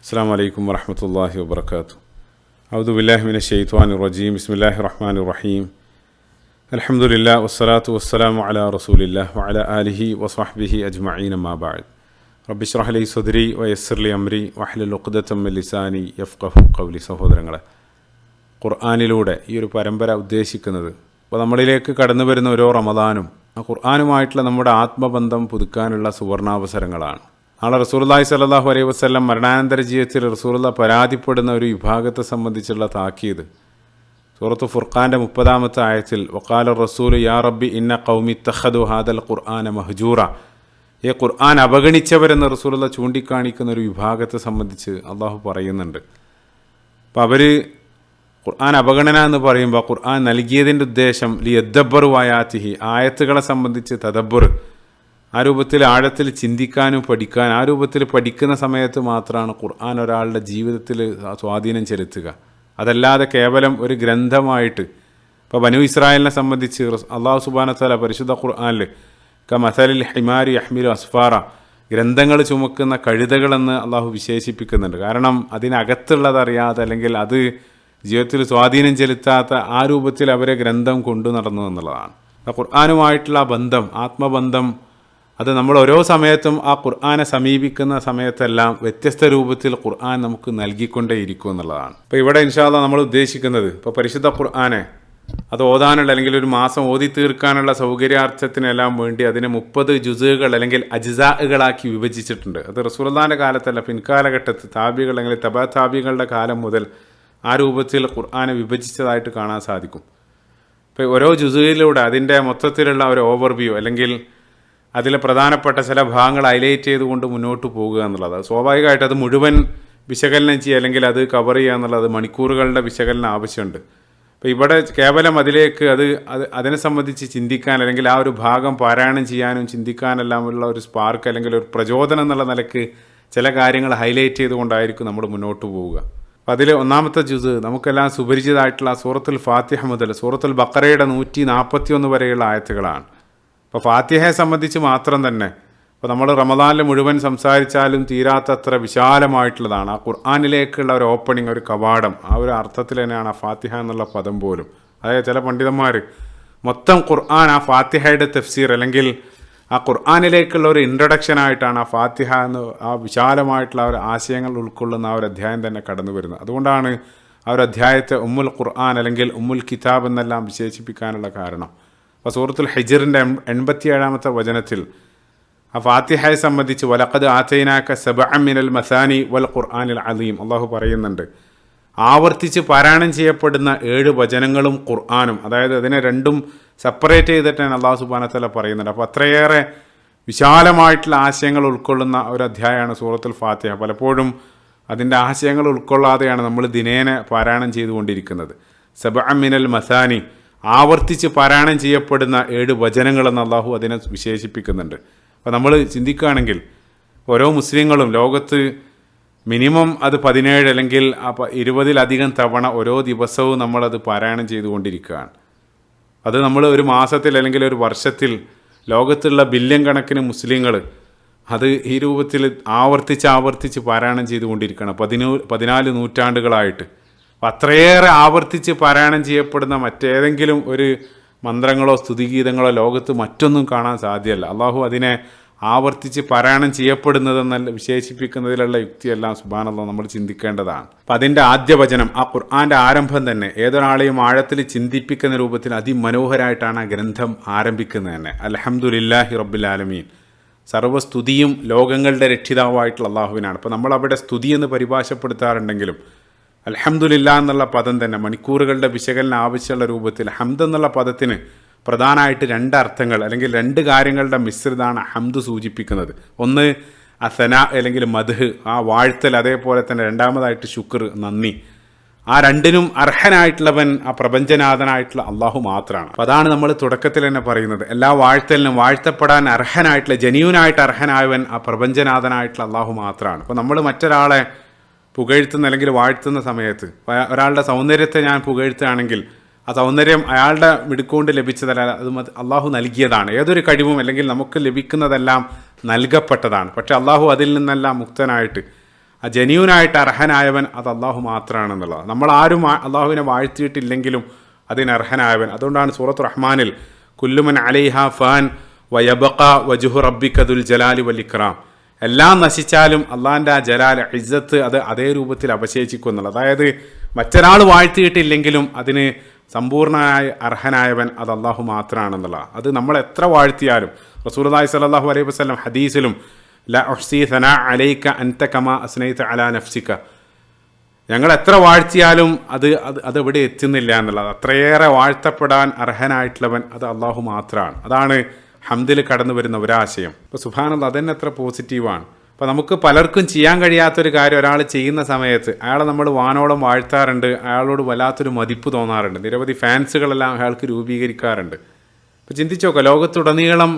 അസ്സലാമു അലൈക്കും വറഹ്മത്തുള്ളാഹി വബറകാതുഹു. അഊദു ബില്ലാഹി മിനശ് ശൈത്വാനിർ റജീം. ബിസ്മില്ലാഹിർ റഹ്മാനിർ റഹീം. അൽഹംദുലില്ലാഹി വസ്സലാത്തു വസ്സലാമു അലാ റസൂലില്ലാഹി വഅലാ ആലിഹി വസ്വഹ്ബിഹി അജ്മഈൻ. അമ്മാ ബഅദ്. റബ്ബി ഇശ്റഹ് ലി സദ്രി വയസ്സിർ ലി അംരി വഹ്ലുൽ ഉഖ്ദതം മിൻ ലിസാനി യഫ്ഖഹു ഖൗലി. സഹോദരങ്ങളെ, ഖുർആനിലൂടെ ഈ ഒരു പരമ്പര ഉദ്ദേശിക്കുന്നത് അപ്പോൾ നമ്മളിലേക്ക് കടന്നു വരുന്ന ഓരോ റമദാനും ആ ഖുർആനുമായിട്ടുള്ള നമ്മുടെ ആത്മബന്ധം പുതുക്കാനുള്ള സുവർണാവസരങ്ങളാണ്. നാളെ റസൂലുള്ളാഹി സ്വല്ലല്ലാഹു അലൈഹി വസല്ലം മരണാനന്തര ജീവിതത്തിൽ റസൂലുള്ളാഹി പരാതിപ്പെടുന്ന ഒരു വിഭാഗത്തെ സംബന്ധിച്ചുള്ള താക്കീത് സൂറത്ത് ഫുർഖാൻ്റെ 30-ാമത്തെ ആയത്തിൽ വഖാല റസൂലു യാ റബ്ബി ഇന്ന ഖൗമി ഇത്തഖദു ഹാദൽ ഖുർആന മഹ്ജൂറ, ഈ ഖുർആൻ അവഗണിച്ചവരെന്ന് റസൂലുള്ളാഹി ചൂണ്ടിക്കാണിക്കുന്ന ഒരു വിഭാഗത്തെ സംബന്ധിച്ച് അള്ളാഹു പറയുന്നുണ്ട്. അപ്പോൾ അവർ ഖുർആൻ അവഗണന എന്ന് പറയുമ്പോൾ ഖുർആൻ നൽകിയതിൻ്റെ ഉദ്ദേശം ലിയദ്ദബ്ബറു ആയാതിഹി, ആയത്തുകളെ സംബന്ധിച്ച് തദബ്ബുർ, ആ രൂപത്തിൽ ആഴത്തിൽ ചിന്തിക്കാനും പഠിക്കാൻ, ആ രൂപത്തിൽ പഠിക്കുന്ന സമയത്ത് മാത്രമാണ് ഖുർആൻ ഒരാളുടെ ജീവിതത്തിൽ സ്വാധീനം ചെലുത്തുക. അതല്ലാതെ കേവലം ഒരു ഗ്രന്ഥമായിട്ട്. ഇപ്പോൾ ബനു ഇസ്രായേലിനെ സംബന്ധിച്ച് അള്ളാഹു സുബ്ഹാനഹു വ തആല പരിശുദ്ധ ഖുർആനിൽ കമസലിൽ ഹിമാരി യഹ്മിലു അസ്ഫാറ, ഗ്രന്ഥങ്ങൾ ചുമക്കുന്ന കഴുതകളെന്ന് അള്ളാഹു വിശേഷിപ്പിക്കുന്നുണ്ട്. കാരണം അതിനകത്തുള്ളതറിയാതെ അല്ലെങ്കിൽ അത് ജീവിതത്തിൽ സ്വാധീനം ചെലുത്താത്ത ആ രൂപത്തിൽ അവരെ ഗ്രന്ഥം കൊണ്ടു നടന്നു എന്നുള്ളതാണ്. ഖുർആനുമായിട്ടുള്ള ബന്ധം, ആത്മബന്ധം, അത് നമ്മൾ ഓരോ സമയത്തും ആ ഖുർആനെ സമീപിക്കുന്ന സമയത്തെല്ലാം വ്യത്യസ്ത രൂപത്തിൽ ഖുർആൻ നമുക്ക് നൽകിക്കൊണ്ടേയിരിക്കും എന്നുള്ളതാണ്. ഇപ്പോൾ ഇവിടെ ഇൻഷാ അല്ലാഹ് നമ്മൾ ഉദ്ദേശിക്കുന്നത്, ഇപ്പോൾ പരിശുദ്ധ ഖുർആനെ അത് ഓതാനുള്ള അല്ലെങ്കിൽ ഒരു മാസം ഓതി തീർക്കാനുള്ള സൗകര്യാർത്ഥത്തിനെല്ലാം വേണ്ടി അതിനെ 30 ജുസുകൾ അല്ലെങ്കിൽ അജ്സാകളാക്കി വിഭജിച്ചിട്ടുണ്ട്. അത് റസൂലുള്ളാഹിന്റെ കാലത്തല്ല, പിൻകാലഘട്ടത്തിൽ താബികൾ അല്ലെങ്കിൽ തബാ താബികളുടെ കാലം മുതൽ ആ രൂപത്തിൽ ഖുർആനെ വിഭജിച്ചതായിട്ട് കാണാൻ സാധിക്കും. ഇപ്പോൾ ഓരോ ജുസുയിലൂടെ അതിൻ്റെ മൊത്തത്തിലുള്ള ഒരു ഓവർവ്യൂ അല്ലെങ്കിൽ അതിലെ പ്രധാനപ്പെട്ട ചില ഭാഗങ്ങൾ ഹൈലൈറ്റ് ചെയ്തുകൊണ്ട് മുന്നോട്ട് പോകുക എന്നുള്ളത്, സ്വാഭാവികമായിട്ട് അത് മുഴുവൻ വിശകലനം ചെയ്യുക അല്ലെങ്കിൽ അത് കവർ ചെയ്യുക എന്നുള്ളത് മണിക്കൂറുകളുടെ വിശകലനം ആവശ്യമുണ്ട്. അപ്പോൾ ഇവിടെ കേവലം അതിലേക്ക് അതിനെ സംബന്ധിച്ച് ചിന്തിക്കാൻ അല്ലെങ്കിൽ ആ ഒരു ഭാഗം പാരായണം ചെയ്യാനും ചിന്തിക്കാനെല്ലാമുള്ള ഒരു സ്പാർക്ക് അല്ലെങ്കിൽ ഒരു പ്രചോദനം എന്നുള്ള നിലക്ക് ചില കാര്യങ്ങൾ ഹൈലൈറ്റ് ചെയ്തുകൊണ്ടായിരിക്കും നമ്മൾ മുന്നോട്ട് പോവുക. അപ്പോൾ അതിൽ ഒന്നാമത്തെ ജുസ് നമുക്കെല്ലാം സുപരിചിതമായിട്ടുള്ള സൂറത്തുൽ ഫാത്തിഹ മുതൽ സൂറത്തുൽ ബഖറയുടെ 141 വരെയുള്ള ആയത്തുകളാണ്. അപ്പോൾ ഫാത്തിഹയെ സംബന്ധിച്ച് മാത്രം തന്നെ ഇപ്പോൾ നമ്മൾ റമദാനിൽ മുഴുവൻ സംസാരിച്ചാലും തീരാത്തത്ര വിശാലമായിട്ടുള്ളതാണ്. ആ ഖുർആനിലേക്കുള്ള ഒരു ഓപ്പണിംഗ്, ഒരു കവാടം, ആ ഒരു അർത്ഥത്തിൽ തന്നെയാണ് ആ ഫാത്തിഹ എന്നുള്ള പദം പോലും. അതായത് ചില പണ്ഡിതന്മാർ മൊത്തം ഖുർആൻ ആ ഫാത്തിഹയുടെ തഫ്സീർ അല്ലെങ്കിൽ ആ ഖുർആനിലേക്കുള്ള ഒരു ഇൻട്രൊഡക്ഷനായിട്ടാണ് ആ ഫാത്തിഹ എന്ന് ആ വിശാലമായിട്ടുള്ള ഒരു ആശയങ്ങൾ ഉൾക്കൊള്ളുന്ന ആ ഒരു അധ്യായം തന്നെ കടന്നു വരുന്നത്. അതുകൊണ്ടാണ് ആ ഒരു അധ്യായത്തെ ഉമ്മുൽ ഖുർആൻ അല്ലെങ്കിൽ ഉമ്മുൽ കിതാബ് എന്നെല്ലാം വിശേഷിപ്പിക്കാനുള്ള കാരണം. അപ്പോൾ സൂറത്തുൽ ഹിജ്റിൻ്റെ 87-ാമത്തെ വചനത്തിൽ ആ ഫാത്തിഹയെ സംബന്ധിച്ച് വലഖദ് ആതൈനാക സബഅൻ മിനൽ മസാനി വൽ ഖുർആനിൽ അലീം അള്ളാഹു പറയുന്നുണ്ട്. ആവർത്തിച്ച് പാരായണം ചെയ്യപ്പെടുന്ന 7 വചനങ്ങളും ഖുർആനും, അതായത് അതിനെ രണ്ടും സെപ്പറേറ്റ് ചെയ്തിട്ടാണ് അള്ളാഹു സുബ്ഹാനഹു വ തആല പറയുന്നുണ്ട്. അപ്പോൾ അത്രയേറെ വിശാലമായിട്ടുള്ള ആശയങ്ങൾ ഉൾക്കൊള്ളുന്ന ഒരു അധ്യായമാണ് സൂറത്തുൽ ഫാത്തിഹ. പലപ്പോഴും അതിൻ്റെ ആശയങ്ങൾ ഉൾക്കൊള്ളാതെയാണ് നമ്മൾ ദിനേന പാരായണം ചെയ്തുകൊണ്ടിരിക്കുന്നത്. സബഅൻ മിനൽ മസാനി, ആവർത്തിച്ച് പാരായണം ചെയ്യപ്പെടുന്ന 7 വചനങ്ങളെന്ന് അള്ളാഹു അതിനെ വിശേഷിപ്പിക്കുന്നുണ്ട്. അപ്പോൾ നമ്മൾ ചിന്തിക്കുകയാണെങ്കിൽ ഓരോ മുസ്ലിങ്ങളും ലോകത്ത് മിനിമം അത് 17 അല്ലെങ്കിൽ 20-ലധികം തവണ ഓരോ ദിവസവും നമ്മളത് പാരായണം ചെയ്തുകൊണ്ടിരിക്കുകയാണ്. അത് നമ്മൾ ഒരു മാസത്തിൽ അല്ലെങ്കിൽ ഒരു വർഷത്തിൽ ലോകത്തുള്ള ബില്യൺ കണക്കിന് മുസ്ലിങ്ങൾ അത് ഈ രൂപത്തിൽ ആവർത്തിച്ച് പാരായണം ചെയ്തുകൊണ്ടിരിക്കുകയാണ് 14 നൂറ്റാണ്ടുകളായിട്ട്. അത്രയേറെ ആവർത്തിച്ച് പാരായണം ചെയ്യപ്പെടുന്ന മറ്റേതെങ്കിലും ഒരു മന്ത്രങ്ങളോ സ്തുതിഗീതങ്ങളോ ലോകത്ത് മറ്റൊന്നും കാണാൻ സാധ്യമല്ല. അള്ളാഹു അതിനെ ആവർത്തിച്ച് പാരായണം ചെയ്യപ്പെടുന്നതെന്നല്ല വിശേഷിപ്പിക്കുന്നതിലുള്ള യുക്തിയെല്ലാം സുബ്ഹാനല്ലാഹ് നമ്മൾ ചിന്തിക്കേണ്ടതാണ്. അപ്പം അതിൻ്റെ ആദ്യ വചനം, ആ ഖുർആൻ്റെ ആരംഭം തന്നെ ഏതൊരാളെയും ആഴത്തിൽ ചിന്തിപ്പിക്കുന്ന രൂപത്തിൽ അതിമനോഹരമായിട്ടാണ് ആ ഗ്രന്ഥം ആരംഭിക്കുന്നത് തന്നെ. അൽഹംദുലില്ലാഹി റബ്ബിൽ ആലമീൻ, സർവ്വസ്തുതിയും ലോകങ്ങളുടെ രക്ഷിതാവായിട്ടുള്ള അള്ളാഹുവിനാണ്. അപ്പോൾ നമ്മളവിടെ സ്തുതി എന്ന് പരിഭാഷപ്പെടുത്താറുണ്ടെങ്കിലും അൽഹംദുലില്ലാ എന്നുള്ള പദം തന്നെ മണിക്കൂറുകളുടെ വിശകലനം ആവശ്യമുള്ള രൂപത്തിൽ ഹംദ് എന്നുള്ള പദത്തിന് പ്രധാനമായിട്ട് 2 അർത്ഥങ്ങൾ അല്ലെങ്കിൽ 2 കാര്യങ്ങളുടെ മിശ്രിതമാണ് ഹംദ് സൂചിപ്പിക്കുന്നത്. ഒന്ന് അസന അല്ലെങ്കിൽ മദ്ഹ്, ആ വാഴ്ത്തൽ, അതേപോലെ തന്നെ രണ്ടാമതായിട്ട് ശുക്ർ, നന്ദി. ആ രണ്ടിനും അർഹനായിട്ടുള്ളവൻ ആ പ്രപഞ്ചനാഥനായിട്ടുള്ള അള്ളാഹു മാത്രമാണ്. അപ്പോൾ അതാണ് നമ്മൾ തുടക്കത്തിൽ തന്നെ പറയുന്നത്, എല്ലാ വാഴ്ത്തലിനും വാഴ്ത്തപ്പെടാൻ അർഹനായിട്ടുള്ള ജെന്യൂനായിട്ട് അർഹനായവൻ ആ പ്രപഞ്ചനാഥനായിട്ടുള്ള അള്ളാഹു മാത്രമാണ്. അപ്പോൾ നമ്മൾ മറ്റൊരാളെ പുകഴ്ത്തുന്ന അല്ലെങ്കിൽ വാഴ്ത്തുന്ന സമയത്ത് ഒരാളുടെ സൗന്ദര്യത്തെ ഞാൻ പുകഴ്ത്തുകയാണെങ്കിൽ ആ സൗന്ദര്യം അയാളുടെ മിടുക്കൊണ്ട് ലഭിച്ചതല്ല, അത് അള്ളാഹു നൽകിയതാണ്. ഏതൊരു കഴിവും അല്ലെങ്കിൽ നമുക്ക് ലഭിക്കുന്നതെല്ലാം നൽകപ്പെട്ടതാണ്. പക്ഷെ അള്ളാഹു അതിൽ നിന്നെല്ലാം മുക്തനായിട്ട് ആ ജെന്യൂനായിട്ട് അർഹനായവൻ അത് അള്ളാഹു മാത്രമാണെന്നുള്ളത്. നമ്മളാരും അള്ളാഹുവിനെ വാഴ്ത്തിയിട്ടില്ലെങ്കിലും അതിനർഹനായവൻ. അതുകൊണ്ടാണ് സൂറത്ത് റഹ്മാനിൽ കുല്ലുമൻ അലൈഹ ഫാൻ വയബഖ വജുഹു റബ്ബിക ദുൽ ജലാലി വൽ ഇക്റാം, എല്ലാം നശിച്ചാലും അള്ളാഹിൻ്റെ ആ ജലാൽ ഇസ്സത്ത് അത് അതേ രൂപത്തിൽ അവശേഷിക്കും എന്നുള്ളത്. അതായത് മറ്റൊരാൾ വാഴ്ത്തിയിട്ടില്ലെങ്കിലും അതിന് സമ്പൂർണ്ണനായ അർഹനായവൻ അത് അള്ളാഹു മാത്രമാണെന്നുള്ളത്. അത് നമ്മൾ എത്ര വാഴ്ത്തിയാലും റസൂലുള്ളാഹി സ്വല്ലല്ലാഹു അലൈഹി വസല്ലം ഹദീസിലും ല ഉഹ്സി സനാ അലൈക അൻത കമാ അസ്നൈത അലാ നഫ്സിക, ഞങ്ങൾ എത്ര വാഴ്ത്തിയാലും അതെവിടെ എത്തുന്നില്ല എന്നുള്ളത്. അത്രയേറെ വാഴ്ത്തപ്പെടാൻ അർഹനായിട്ടുള്ളവൻ അത് അള്ളാഹു മാത്രമാണ്. അതാണ് ഹംദിൽ കടന്നു വരുന്ന ഒരാശയം. ഇപ്പോൾ സുബ്ഹാനല്ലാഹ് അതന്നെ എത്ര പോസിറ്റീവാണ്. അപ്പോൾ നമുക്ക് പലർക്കും ചെയ്യാൻ കഴിയാത്തൊരു കാര്യം ഒരാൾ ചെയ്യുന്ന സമയത്ത് അയാളെ നമ്മൾ വാനോളം വാഴ്ത്താറുണ്ട്, അയാളോട് വല്ലാത്തൊരു മതിപ്പ് തോന്നാറുണ്ട്, നിരവധി ഫാൻസുകളെല്ലാം അയാൾക്ക് രൂപീകരിക്കാറുണ്ട്. ഇപ്പോൾ ചിന്തിച്ചു നോക്കുക, ലോകത്തുടനീളം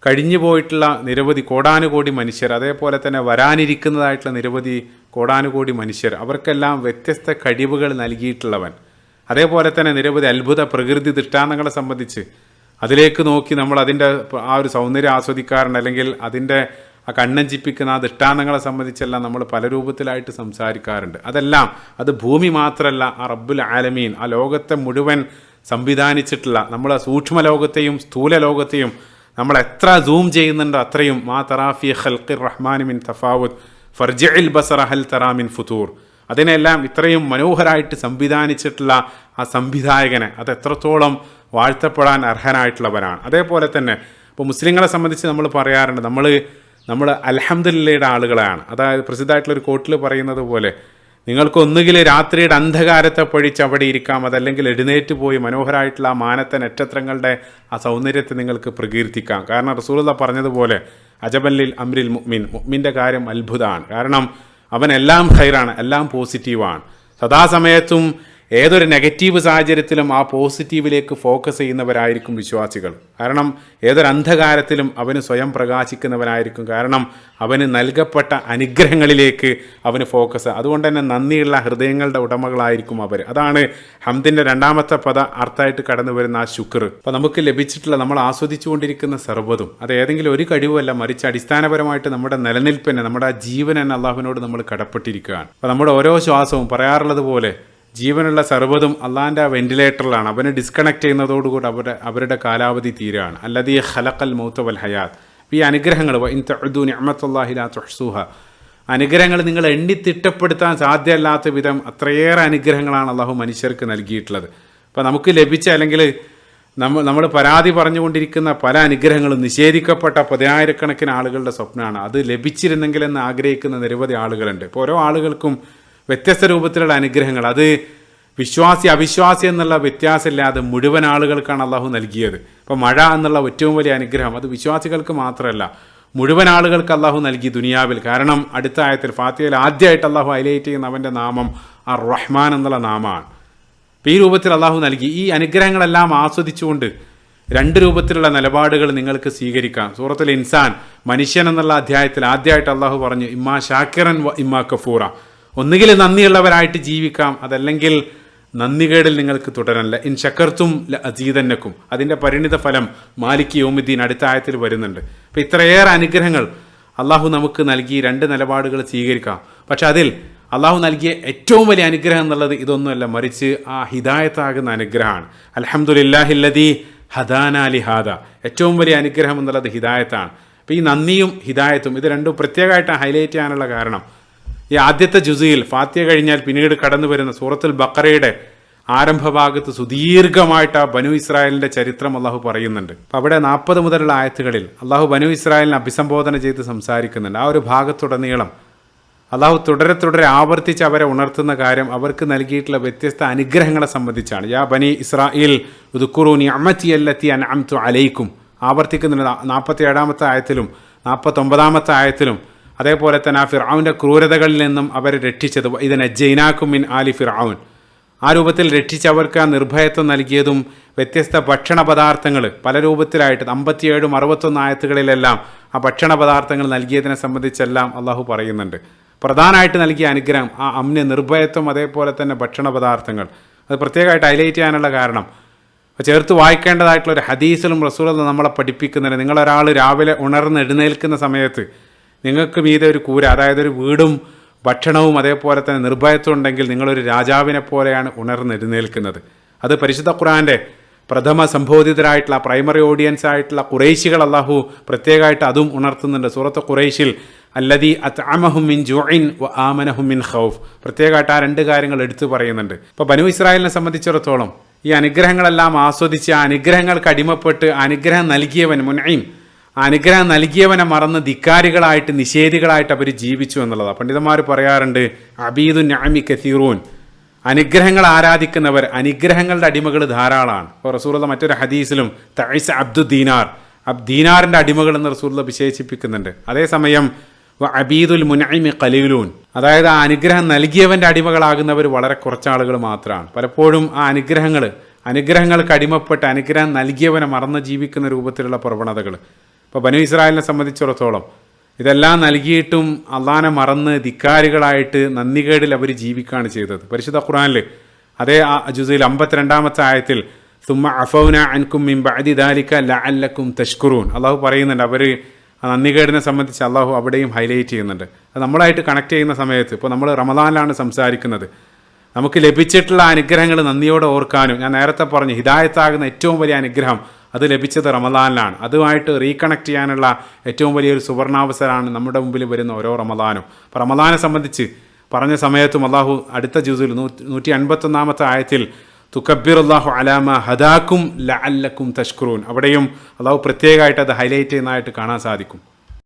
കഴിഞ്ഞു പോയിട്ടുള്ള നിരവധി കോടാനുകോടി മനുഷ്യർ, അതേപോലെ തന്നെ വരാനിരിക്കുന്നതായിട്ടുള്ള നിരവധി കോടാനുകോടി മനുഷ്യർ, അവർക്കെല്ലാം വ്യത്യസ്ത കഴിവുകൾ നൽകിയിട്ടുള്ളവൻ, അതേപോലെ തന്നെ നിരവധി അത്ഭുത പ്രകൃതി ദൃഷ്ടാന്തങ്ങളെ സംബന്ധിച്ച് അതിലേക്ക് നോക്കി നമ്മൾ അതിൻ്റെ ആ ഒരു സൗന്ദര്യം ആസ്വദിക്കാറുണ്ട്, അല്ലെങ്കിൽ അതിൻ്റെ ആ കണ്ണഞ്ചിപ്പിക്കുന്ന ആ ദൃഷ്ടാന്തങ്ങളെ സംബന്ധിച്ചെല്ലാം നമ്മൾ പല രൂപത്തിലായിട്ട് സംസാരിക്കാറുണ്ട്. അത് ഭൂമി മാത്രമല്ല, ആ റബ്ബുൽ ആലമീൻ, ആ ലോകത്തെ മുഴുവൻ സംവിധാനിച്ചിട്ടുള്ള നമ്മൾ സൂക്ഷ്മ ലോകത്തെയും സ്ഥൂല ലോകത്തെയും നമ്മൾ എത്ര സൂം ചെയ്യുന്നുണ്ടോ അത്രയും മാ തറാഫി ഖൽഖിർ റഹ്മാനി മിൻ തഫാവുത് ഫർജിഇൽ ബസറ ഹൽ തറാ മിൻ ഫുതൂർ, അതിനെല്ലാം ഇത്രയും മനോഹരമായിട്ട് സംവിധാനിച്ചിട്ടുള്ള ആ സംവിധായകനെ അത് എത്രത്തോളം വാഴ്ത്തപ്പെടാൻ അർഹനായിട്ടുള്ളവരാണ്. അതേപോലെ തന്നെ ഇപ്പോൾ മുസ്ലിങ്ങളെ സംബന്ധിച്ച് നമ്മൾ പറയാറുണ്ട്, നമ്മൾ അൽഹംദുലില്ലയുടെ ആളുകളാണ്. അതായത് പ്രസിദ്ധമായിട്ടുള്ളൊരു കോട്ടിൽ പറയുന്നത് പോലെ, നിങ്ങൾക്ക് ഒന്നുകിൽ രാത്രിയുടെ അന്ധകാരത്തെ പൊഴിച്ച് അവിടെ ഇരിക്കാം, അതല്ലെങ്കിൽ എഴുന്നേറ്റ് പോയി മനോഹരമായിട്ടുള്ള ആ മാനത്തെ നക്ഷത്രങ്ങളുടെ ആ സൗന്ദര്യത്തെ നിങ്ങൾക്ക് പ്രകീർത്തിക്കാം. കാരണം റസൂലുള്ളാഹി പറഞ്ഞതുപോലെ അജബല്ലിൽ അംരിൽ മുഅ്മിൻ്റെ കാര്യം അത്ഭുതമാണ്. കാരണം അവൻ എല്ലാം ഖൈറാണ്, എല്ലാം പോസിറ്റീവാണ്. സദാസമയത്തും ഏതൊരു നെഗറ്റീവ് സാഹചര്യത്തിലും ആ പോസിറ്റീവിലേക്ക് ഫോക്കസ് ചെയ്യുന്നവരായിരിക്കും വിശ്വാസികൾ. കാരണം ഏതൊരു അന്ധകാരത്തിലും അവന് സ്വയം പ്രകാശിക്കുന്നവനായിരിക്കും. കാരണം അവന് നൽകപ്പെട്ട അനുഗ്രഹങ്ങളിലേക്ക് അവന് ഫോക്കസ്. അതുകൊണ്ട് തന്നെ നന്ദിയുള്ള ഹൃദയങ്ങളുടെ ഉടമകളായിരിക്കും അവർ. അതാണ് ഹംദിൻ്റെ രണ്ടാമത്തെ അർത്ഥമായിട്ട് കടന്നു വരുന്ന ആ ശുക്ർ. അപ്പോൾ നമുക്ക് ലഭിച്ചിട്ടുള്ള, നമ്മൾ ആസ്വദിച്ചുകൊണ്ടിരിക്കുന്ന സർവ്വതും അത് ഏതെങ്കിലും ഒരു കഴിവല്ല, മറിച്ച് അടിസ്ഥാനപരമായിട്ട് നമ്മുടെ നിലനിൽപ്പിനെ, നമ്മുടെ ആ ജീവനെന്നെ അള്ളാഹുവിനോട് നമ്മൾ കടപ്പെട്ടിരിക്കുകയാണ്. അപ്പോൾ നമ്മുടെ ഓരോ ശ്വാസവും പറയാറുള്ളത് പോലെ ജീവനുള്ള സർവ്വതും അള്ളാഹിൻ്റെ ആ വെന്റിലേറ്ററിലാണ്. അവനെ ഡിസ്കണക്ട് ചെയ്യുന്നതോടുകൂടി അവരുടെ കാലാവധി തീരുകയാണ്. അല്ലദീ ഖലഖൽ മൗത വൽ ഹയാത്ത്. ഈ അനുഗ്രഹങ്ങൾ ഇൻ തഅദു നിഅമത്തുല്ലാഹി ലാ തുഹ്സുഹ, അനുഗ്രഹങ്ങൾ നിങ്ങൾ എണ്ണിത്തിട്ടപ്പെടുത്താൻ സാധ്യമല്ലാത്ത വിധം അത്രയേറെ അനുഗ്രഹങ്ങളാണ് അള്ളാഹു മനുഷ്യർക്ക് നൽകിയിട്ടുള്ളത്. അപ്പോൾ നമുക്ക് ലഭിച്ച, അല്ലെങ്കിൽ നമ്മൾ പരാതി പറഞ്ഞുകൊണ്ടിരിക്കുന്ന പല അനുഗ്രഹങ്ങളും നിഷേധിക്കപ്പെട്ട പതിനായിരക്കണക്കിന് ആളുകളുടെ സ്വപ്നമാണ്. അത് ലഭിച്ചിരുന്നെങ്കിലെന്ന് ആഗ്രഹിക്കുന്ന നിരവധി ആളുകളുണ്ട്. ഇപ്പോൾ ഓരോ ആളുകൾക്കും വ്യത്യസ്ത രൂപത്തിലുള്ള അനുഗ്രഹങ്ങൾ, അത് വിശ്വാസി അവിശ്വാസി എന്നുള്ള വ്യത്യാസമില്ലാതെ മുഴുവൻ ആളുകൾക്കാണ് അള്ളാഹു നൽകിയത്. ഇപ്പോൾ മഴ എന്നുള്ള ഏറ്റവും വലിയ അനുഗ്രഹം അത് വിശ്വാസികൾക്ക് മാത്രമല്ല, മുഴുവൻ ആളുകൾക്ക് അള്ളാഹു നൽകി ദുനിയാവിൽ. കാരണം അടുത്ത ആയത്തിൽ ഫാത്തിഹയിൽ ആദ്യമായിട്ട് അള്ളാഹു ഹൈലൈറ്റ് ചെയ്യുന്ന അവൻ്റെ നാമം അർ റഹ്മാൻ എന്നുള്ള നാമമാണ്. അപ്പോൾ ഈ രൂപത്തിൽ അള്ളാഹു നൽകി. ഈ അനുഗ്രഹങ്ങളെല്ലാം ആസ്വദിച്ചുകൊണ്ട് രണ്ട് രൂപത്തിലുള്ള നിലപാടുകൾ നിങ്ങൾക്ക് സ്വീകരിക്കാം. സൂറത്തുൽ ഇൻസാൻ മനുഷ്യൻ എന്നുള്ള അധ്യായത്തിൽ ആദ്യമായിട്ട് അള്ളാഹു പറഞ്ഞു ഇമ്മാ ഷാക്കിറൻ വ ഇമ്മാ കഫൂറ, ഒന്നുകിൽ നന്ദിയുള്ളവരായിട്ട് ജീവിക്കാം, അതല്ലെങ്കിൽ നന്ദികേടിൽ നിങ്ങൾക്ക് തുടരല്ല. ഇൻ ശക്കർത്തും അസീദന്നക്കും, അതിൻ്റെ പരിണിത ഫലം മാലിക് യൗമിദ്ദീൻ അടുത്ത ആയത്തിൽ വരുന്നുണ്ട്. അപ്പോൾ ഇത്രയേറെ അനുഗ്രഹങ്ങൾ അള്ളാഹു നമുക്ക് നൽകി, രണ്ട് നിലപാടുകൾ സ്വീകരിക്കാം. പക്ഷെ അതിൽ അള്ളാഹു നൽകിയ ഏറ്റവും വലിയ അനുഗ്രഹം എന്നുള്ളത് ഇതൊന്നുമല്ല, മറിച്ച് ആ ഹിദായത്താകുന്ന അനുഗ്രഹമാണ്. അൽഹംദുലില്ലാഹില്ലദീ ഹദാനാ ലിഹാദ, ഏറ്റവും വലിയ അനുഗ്രഹം എന്നുള്ളത് ഹിദായത്താണ്. അപ്പോൾ ഈ നന്ദിയും ഹിദായത്തും ഇത് രണ്ടും പ്രത്യേകമായിട്ട് ഹൈലൈറ്റ് ചെയ്യാനുള്ള കാരണം, ഈ ആദ്യത്തെ ജുസിയിൽ ഫാത്തിഹ കഴിഞ്ഞാൽ പിന്നീട് കടന്നു വരുന്ന സൂറത്തുൽ ബഖറയുടെ ആരംഭഭാഗത്ത് സുദീർഘമായിട്ട് ആ ബനു ഇസ്രായേലിൻ്റെ ചരിത്രം അള്ളാഹു പറയുന്നുണ്ട്. അപ്പോൾ അവിടെ 40 മുതലുള്ള ആയത്തുകളിൽ അള്ളാഹു ബനു ഇസ്രായേലിനെ അഭിസംബോധന ചെയ്ത് സംസാരിക്കുന്നുണ്ട്. ആ ഒരു ഭാഗത്തുടനീളം അള്ളാഹു തുടരെ ആവർത്തിച്ച് അവരെ ഉണർത്തുന്ന കാര്യം അവർക്ക് നൽകിയിട്ടുള്ള വ്യത്യസ്ത അനുഗ്രഹങ്ങളെ സംബന്ധിച്ചാണ്. യാ ബനി ഇസ്രായേൽ ഉദ്കുറൂ നിഅമതി അല്ലതി അൻഅംതു അലൈക്കും ആവർത്തിക്കുന്നുണ്ട് 47-ാമത്തെ ആയത്തിലും 49-ാമത്തെ ആയത്തിലും. അതേപോലെ തന്നെ ആ ഫിർഔൻ്റെ ക്രൂരതകളിൽ നിന്നും അവരെ രക്ഷിച്ചത് ഇത് നജ്ജൈനാക്കും മിൻ ആലി ഫിർഔൻ, ആ രൂപത്തിൽ രക്ഷിച്ചവർക്ക് ആ നിർഭയത്വം നൽകിയതും വ്യത്യസ്ത ഭക്ഷണ പദാർത്ഥങ്ങൾ പല രൂപത്തിലായിട്ട് 57, 61 ആയത്തുകളിലെല്ലാം ആ ഭക്ഷണ പദാർത്ഥങ്ങൾ നൽകിയതിനെ സംബന്ധിച്ചെല്ലാം അള്ളാഹു പറയുന്നുണ്ട്. പ്രധാനമായിട്ട് നൽകിയ അനുഗ്രഹം ആ അമ്ന നിർഭയത്വം, അതേപോലെ തന്നെ ഭക്ഷണ പദാർത്ഥങ്ങൾ. അത് പ്രത്യേകമായിട്ട് ഹൈലൈറ്റ് ചെയ്യാനുള്ള കാരണം ചേർത്ത് വായിക്കേണ്ടതായിട്ടുള്ളൊരു ഹദീസിലും റസൂലുള്ളാഹി നമ്മളെ പഠിപ്പിക്കുന്നുണ്ട്. നിങ്ങളൊരാൾ രാവിലെ ഉണർന്ന് എഴുന്നേൽക്കുന്ന സമയത്ത് നിങ്ങൾക്ക് മീതെ ഒരു കൂര, അതായത് ഒരു വീടും ഭക്ഷണവും അതേപോലെ തന്നെ നിർഭയത്വം ഉണ്ടെങ്കിൽ നിങ്ങളൊരു രാജാവിനെ പോലെയാണ് ഉണർന്നെഴുന്നേൽക്കുന്നത്. അത് പരിശുദ്ധ ഖുർആൻ്റെ പ്രഥമ സംബോധിതരായിട്ടുള്ള പ്രൈമറി ഓഡിയൻസ് ആയിട്ടുള്ള ഖുറൈശികൾ അള്ളാഹു പ്രത്യേകമായിട്ട് അതും ഉണർത്തുന്നുണ്ട്. സൂറത്ത് ഖുറൈശിൽ അല്ലദീ അത്അമഹും മിൻ ജുഇൻ വ ആമനഹും മിൻ ഖൗഫ്, പ്രത്യേകമായിട്ട് ആ രണ്ട് കാര്യങ്ങൾ എടുത്തു പറയുന്നുണ്ട്. ഇപ്പോൾ ബനൂ ഇസ്രായേലിനെ സംബന്ധിച്ചിടത്തോളം ഈ അനുഗ്രഹങ്ങളെല്ലാം ആസ്വദിച്ച് ആ അനുഗ്രഹങ്ങൾക്ക് അടിമപ്പെട്ട് അനുഗ്രഹം നൽകിയവൻ മുൻഈം, ആ അനുഗ്രഹം നൽകിയവനെ മറന്ന് ധിക്കാരികളായിട്ട് നിഷേധികളായിട്ട് അവർ ജീവിച്ചു എന്നുള്ളതാണ്. പണ്ഡിതന്മാർ പറയാറുണ്ട് അബീദുൻ നഅമി കസീറൂൻ, അനുഗ്രഹങ്ങൾ ആരാധിക്കുന്നവർ അനുഗ്രഹങ്ങളുടെ അടിമകൾ ധാരാളമാണ്. ഇപ്പോൾ റസൂലുള്ള മറ്റൊരു ഹദീസിലും തഈസ അബ്ദു ദീനാർ, ദീനാറിൻ്റെ അടിമകൾ എന്ന് റസൂലുള്ള വിശേഷിപ്പിക്കുന്നുണ്ട്. അതേസമയം അബീദുൽ മുൻഈമി ഖലീലൂൻ, അതായത് ആ അനുഗ്രഹം നൽകിയവൻ്റെ അടിമകളാകുന്നവർ വളരെ കുറച്ചാളുകൾ മാത്രമാണ്. പലപ്പോഴും ആ അനുഗ്രഹങ്ങൾക്ക് അടിമപ്പെട്ട് അനുഗ്രഹം നൽകിയവനെ മറന്ന് ജീവിക്കുന്ന രൂപത്തിലുള്ള പ്രവണതകൾ. ഇപ്പോൾ ബനൂ ഇസ്രായേലിനെ സംബന്ധിച്ചിടത്തോളം ഇതെല്ലാം നൽകിയിട്ടും അള്ളാനെ മറന്ന് ധിക്കാരികളായിട്ട് നന്ദികേടിൽ അവർ ജീവിക്കുകയാണ് ചെയ്തത്. പരിശുദ്ധ ഖുർആനിൽ അതേ ജുസിൽ 52-ാമത്തെ ആയത്തിൽ സുമ്മ അഫൗന അൻകും മിൻ ബഅദി ദാലിക ലഅല്ലക്കും തഷ്കുറൂൻ, അള്ളാഹു പറയുന്നുണ്ട്. അവർ നന്ദികേടിനെ സംബന്ധിച്ച് അള്ളാഹു അവിടെയും ഹൈലൈറ്റ് ചെയ്യുന്നുണ്ട്. അത് നമ്മളായിട്ട് കണക്ട് ചെയ്യുന്ന സമയത്ത് ഇപ്പോൾ നമ്മൾ റമദാനിലാണ് സംസാരിക്കുന്നത്. നമുക്ക് ലഭിച്ചിട്ടുള്ള അനുഗ്രഹങ്ങൾ നന്ദിയോടെ ഓർക്കാനും, ഞാൻ നേരത്തെ പറഞ്ഞു ഹിദായത്താകുന്ന ഏറ്റവും വലിയ അനുഗ്രഹം അത് ലഭിച്ചത് റമദാനിലാണ്. അതുമായിട്ട് റീകണക്ട് ചെയ്യാനുള്ള ഏറ്റവും വലിയൊരു സുവർണാവസരമാണ് നമ്മുടെ മുമ്പിൽ വരുന്ന ഓരോ റമദാനും. അപ്പോൾ റമദാനെ സംബന്ധിച്ച് പറഞ്ഞ സമയത്തും അള്ളാഹു അടുത്ത ജുസിൽ 151-ാമത്തെ ആയത്തിൽ തുകബ്ബിറുല്ലാഹു അലാമ ഹദാക്കും ലഅല്ലക്കും തഷ്കുറൂൻ, അവിടെയും അള്ളാഹു പ്രത്യേകമായിട്ട് അത് ഹൈലൈറ്റ് ചെയ്യുന്നതായിട്ട് കാണാൻ സാധിക്കും.